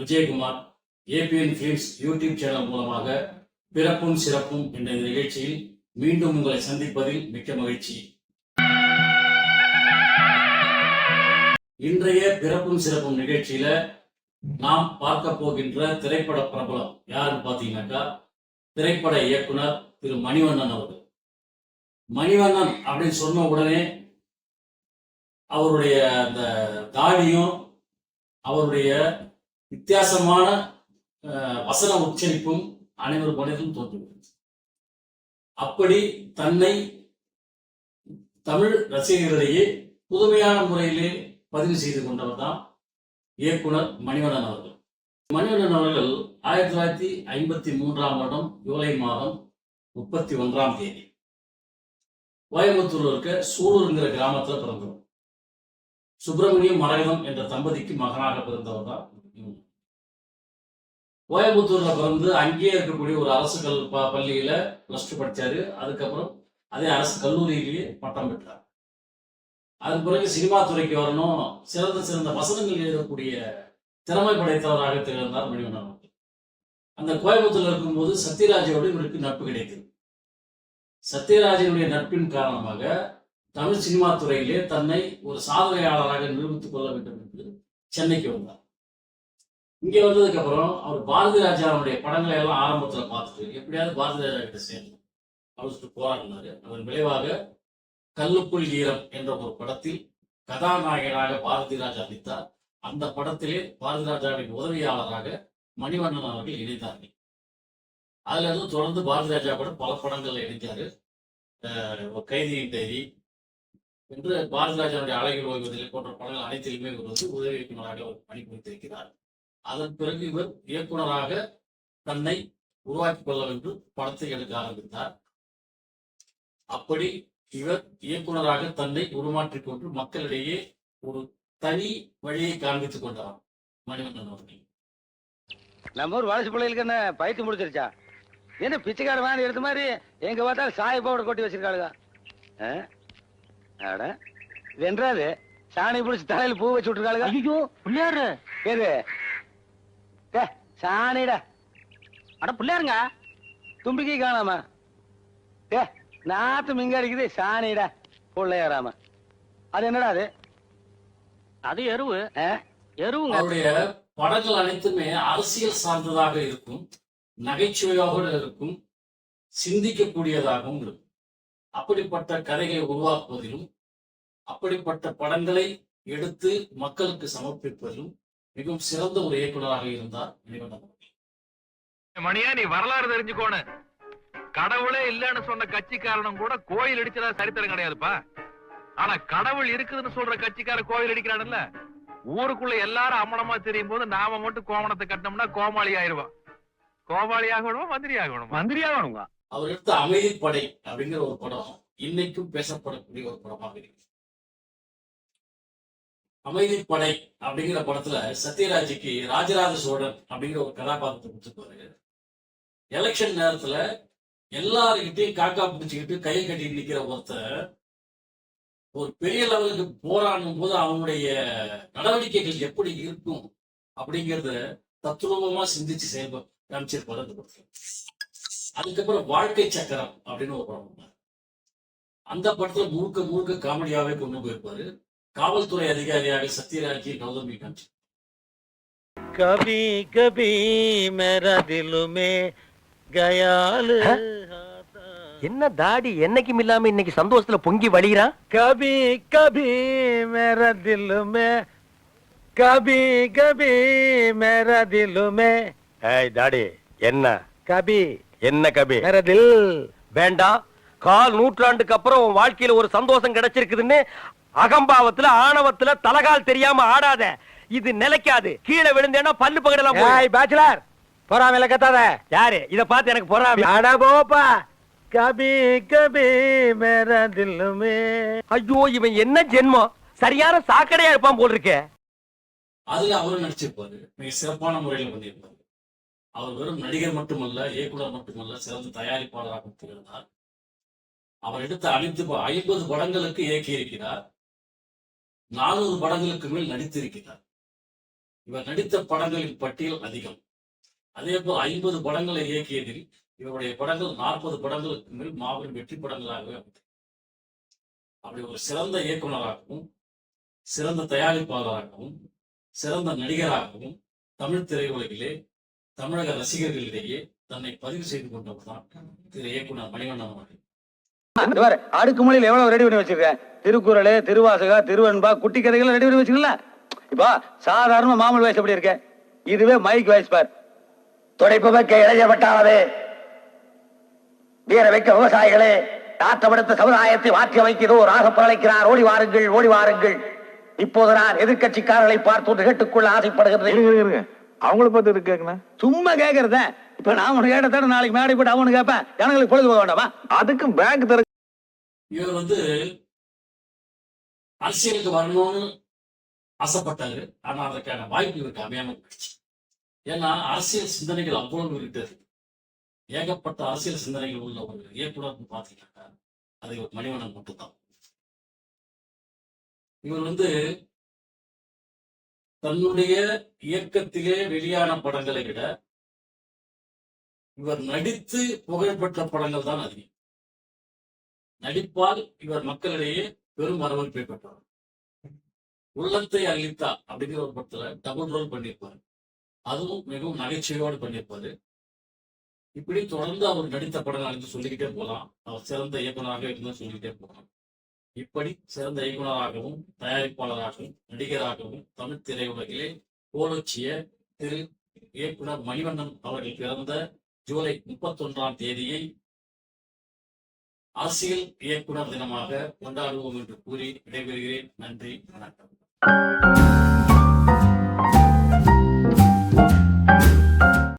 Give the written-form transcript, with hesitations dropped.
Vijayakumar ABN films YouTube channel மூலமாக பிறப்பும் சிறப்பும் என்ற இந்த நிகழ்ச்சியில் மீண்டும் உங்களை சந்திப்பதில் மிக்க மகிழ்ச்சி. இன்றைய பிறப்பும் சிறப்பும் நிகழ்ச்சியில நாம் பார்க்க போகின்ற திரைப்பட பிரபலம் யாருன்னு பாத்தீங்கன்னாக்கா திரைப்பட இயக்குனர் திரு மணிவண்ணன் அவர்கள். மணிவண்ணன் அப்படின்னு சொன்ன உடனே அவருடைய அந்த தாடியும் அவருடைய வித்தியாசமான வசன உச்சரிப்பும் அனைவரும் மனதிலும் தோன்றுகிறது. அப்படி தன்னை தமிழ் ரசிகர்களிடையே புதுமையான முறையிலே பதிவு செய்து கொண்டவர் தான் இயக்குனர் மணிவண்ணன் அவர்கள். மணிவண்ணன் அவர்கள் 1953 ஜூலை மாதம் 31 கோயம்புத்தூர்ல இருக்க சூலூருங்கிற கிராமத்துல பிறந்தவர். சுப்பிரமணியம் மரகதம் என்ற தம்பதிக்கு மகனாக பிறந்தவர் தான். கோயம்புத்தூர்ல பிறந்து அங்கேயே இருக்கக்கூடிய ஒரு அரசு பள்ளியில +2 படிச்சாரு. அதுக்கப்புறம் அதே அரசு கல்லூரியிலேயே பட்டம் பெற்றார். அதன் பிறகு சினிமா துறைக்கு வரணும், சிறந்த வசனங்கள் எழுதக்கூடிய திறமை படைத்தவராக திகழ்ந்தார் மணிவண்ணன் அவர்கள். அந்த கோயம்புத்தூர்ல இருக்கும்போது சத்யராஜோடு இவருக்கு நட்பு கிடைத்தது. சத்யராஜனுடைய நட்பின் காரணமாக தமிழ் சினிமா துறையிலே தன்னை ஒரு சாதனையாளராக நிரூபித்துக் கொள்ள வேண்டும் என்று சென்னைக்கு வந்தார். இங்க வந்ததுக்கு அப்புறம் அவர் பாரதி ராஜாவுடைய படங்களை எல்லாம் ஆரம்பத்துல பார்த்துட்டு எப்படியாவது பாரதி ராஜா கிட்ட சேரணும் அப்படின்னு போராடினாரு. அதன் விளைவாக கல்லுக்குள் ஈரம் என்ற ஒரு படத்தில் கதாநாயகனாக பாரதி ராஜா நடித்தார். அந்த படத்திலே பாரதி ராஜாவின் உதவியாளராக மணிவண்ணன் அவர்கள் இணைந்தார்கள். அதுல இருந்து தொடர்ந்து பாரதி ராஜா கூட பல படங்கள்ல இணைந்தாரு. கைதியின் டைரி என்று பாரதி ராஜாவுடைய அழகில் ஓய்வதில்லை போன்ற படங்கள் அனைத்திலுமே இவர் வந்து உதவி இயக்குநராக பணிபுரித்திருக்கிறார். அதன் பிறகு இவர் இயக்குநராக தன்னை உருவாக்கிக் கொள்ள வேண்டும் படத்தை எடுக்க ஆரம்பித்தார். அப்படி இவர் இயக்குநராக தன்னை உருமாற்றிக் கொண்டு மக்களிடையே ஒரு தனி வழியை காண்பித்துக் கொண்டார் மணிவண்ணன் அவர்கள். நம்ம ஊர் வளர்ச்சி பிள்ளைகளுக்கு என்ன பயிற்சி முடிச்சிருச்சா? என்ன பிச்சைக்கார மாதிரி எடுத்த மாதிரி எங்க பார்த்தாலும் சாய பவுடர் கொட்டி வச்சிருக்காளுங்க. வென்றாது சாணி பிடிச்சி தலையில பூ வச்சு விட்டுருக்காளுங்க. ஐயோ பிள்ளையாரு எது சாணிடா? அட பிள்ளையாருங்க தும்பிக்கை காணாம நாத்து மிங்க அடிக்குது. சாணிடா பிள்ளையாராம. அது என்னடா அது? அது எருவு. எருவுங்க. அவருடைய படங்கள் அனைத்துமே அரசியல் சார்ந்ததாக இருக்கும், நகைச்சுவையாக இருக்கும், சிந்திக்கக்கூடியதாகவும் இருக்கும். அப்படிப்பட்ட கதைகளை உருவாக்குவதிலும் அப்படிப்பட்ட படங்களை எடுத்து மக்களுக்கு சமர்ப்பிப்பதிலும் மிகவும் சிறந்த ஒரு இயக்குநராக இருந்தார் மணிவண்ணன் அவர்கள். மணியா, நீ வரலாறு தெரிஞ்சுக்கோணும். கடவுளே இல்லன்னு சொன்ன கட்சிக்காரனும் கூட கோயில் அடிச்சதா சரித்திரம் கிடையாதுப்பா. ஆனா கடவுள் இருக்குதுன்னு சொல்ற கட்சிக்கார கோயில் அடிக்கிறான்ல, ஊருக்குள்ள எல்லாரும் அம்மனமா தெரியும் போது நாம மட்டும் கோவணத்தை கட்டினோம்னா கோமாளி ஆயிடுவான். கோமாளி ஆகணுமா மந்திரி ஆகணும்? மந்திரி ஆகணுங்க. அவர் எடுத்த அமைதிப்படை அப்படிங்கிற ஒரு படம் இன்னைக்கும் பேசப்படக்கூடிய ஒரு படமாக இருக்கு. அமைதிப்படை அப்படிங்கிற படத்துல சத்யராஜுக்கு ராஜராஜ சோழன் அப்படிங்கிற ஒரு கதாபாத்திரத்தை கொடுத்துருப்பாரு. எலெக்ஷன் நேரத்துல எல்லாருக்கிட்டையும் காக்கா பிடிச்சுக்கிட்டு கையை கட்டி நிக்கிற ஒருத்தர் ஒரு பெரிய லெவலுக்கு போராடும் போது அவனுடைய நடவடிக்கைகள் எப்படி இருக்கும் அப்படிங்கறத தத்துரூபமா சிந்திச்சு காமிச்சிருப்பாரு அந்த படத்துல. அதுக்கப்புறம் வாழ்க்கை சக்கரம் அப்படின்னு ஒரு படம், அந்த படத்துல முழுக்க காமெடியாவே கொண்டு போயிருப்பாரு. காவல்துறை அதிகாரியாக சத்யராஜ் கௌதமி காமிச்சு. கபி கபி மேரா திலுமே கயாலு. என்ன தாடி என்னைக்கும் இல்லாம இன்னைக்கு சந்தோஷத்துல பொங்கி வழிகிறான். கபி கபி மேரா திலுமே கபி கபி மேரா திலுமே. ஏய் தாடி என்ன கபி? என்ன கபி? மேரா தில் வேண்டாம். கால் நூற்றாண்டுக்கு அப்புறம் உன் வாழ்க்கையில ஒரு சந்தோஷம் கிடைச்சிருக்குதுன்னு அகம்பாவத்துல ஆணவத்துல தலகால் தெரியாம ஆடாத. இது நிலைக்காது. கீழே விழுந்தேன்னா பல்லு பகடலாம். பேச்சுலர் பொறாமையில கத்தாத. யாரு இத பார்த்து எனக்கு பொறாமை? அட போப்பா. கபி கபி மேரா தில்லுமே. ஐயோ இவன் என்ன ஜென்மம், சரியான சாக்கடையா இருப்பான் போல் இருக்கே. அதுல அவரும் நடிச்சிருப்பாரு, மிக சிறப்பான முறையில் பண்ணியிருப்பாரு. அவர் வெறும் நடிகர் மட்டுமல்ல, இயக்குனர் மட்டுமல்ல, சிறந்த தயாரிப்பாளராக திகழ்ந்தார். அவர் எடுத்த 50 படங்களுக்கு இயக்கி இருக்கிறார். 400 படங்களுக்கு மேல் நடித்திருக்கிறார். இவர் நடித்த படங்களின் பட்டியல் அதிகம். அதே போல் 50 படங்களை இயக்கியதில் இவருடைய படங்கள் 40 படங்களுக்கு மேல் மாபெரும் வெற்றி படங்களாகவே அமைந்தது. அப்படி ஒரு சிறந்த இயக்குநராகவும் சிறந்த தயாரிப்பாளராகவும் சிறந்த நடிகராகவும் தமிழ் திரையுலகிலே தமிழக ரசிகர்களிடையே தன்னை பதிவு செய்து கொண்டவர் தான் திரு இயக்குனர் மணிவண்ணன் அவர்கள். அடுக்கு மொழியில் எவ்வளவு ரெடி பண்ணி வச்சிருக்கேன். திருக்குறள், திருவாசகா, திருவன்பா, குட்டி கதைகள் ரெடி பண்ணி வச்சுக்கல. இப்போ சாதாரண மாமூல் வயசு எப்படி இருக்க, இதுவே மைக் வயசு பார். துடைப்பு வைக்க இளைஞர் வட்டாரவே, வீர வைக்க விவசாயிகளே, நாட்டப்படுத்த சமுதாயத்தை மாற்றி அமைக்கிறோ ராகப்ப அழைக்கிறார். ஓடி வாருங்கள், ஓடி வாருங்கள். இப்போது நான் எதிர்கட்சிக்காரர்களை பார்த்து கேட்டுக்கொள்ள ஆசைப்படுகிறேன். அவங்கள பார்த்து இருக்கு கேட்கணும், சும்மா கேட்கறத. இப்ப நான் உனக்கு கேட்டத நாளைக்கு மேடை போட்டு அவனு கேட்பேன். ஜனங்களுக்கு பொழுது போக வேண்டாமா? அதுக்கு பேங்க் தர. இவர் அரசியலுக்கு வரணும்னு ஆசைப்பட்டாரு. ஆனா அதற்கான வாய்ப்பு இவருக்கு அமையாம போயிடுச்சு. ஏன்னா அரசியல் சிந்தனைகள் அவ்வளவு இருக்குது. ஏகப்பட்ட அரசியல் சிந்தனைகள் உள்ள ஒரு இயக்குனர் பாத்தீங்கன்னா அது மணிவண்ணன் மட்டும்தான். இவர் தன்னுடைய இயக்கத்திலே வெளியான படங்களை விட இவர் நடித்து புகழ்பெற்ற படங்கள் தான் அதிகம். நடிப்பால் இவர் மக்களிடையே பெரும் வரவேற்பை பெற்றார். உள்ளத்தை அளித்தா அப்படிங்கிற ஒரு படத்துல டபுள் ரோல் பண்ணியிருப்பாரு. அதுவும் மிகவும் நகைச்சுவையோடு பண்ணியிருப்பாரு. இப்படி தொடர்ந்து அவர் நடித்த படங்கள் என்று சொல்லிக்கிட்டே போகலாம். அவர் சிறந்த இயக்குநராக இருந்து சொல்லிக்கிட்டே போகலாம். இப்படி சிறந்த இயக்குநராகவும் தயாரிப்பாளராகவும் நடிகராகவும் தமிழ் திரையுலகிலே கோலோச்சிய திரு இயக்குனர் மணிவண்ணன் அவர்கள் பிறந்த ஜூலை 31ஆம் தேதியை அரசியல் இயக்குனர் தினமாக கொண்டாடுவோம் என்று கூறி விடைபெறுகிறேன். நன்றி, வணக்கம்.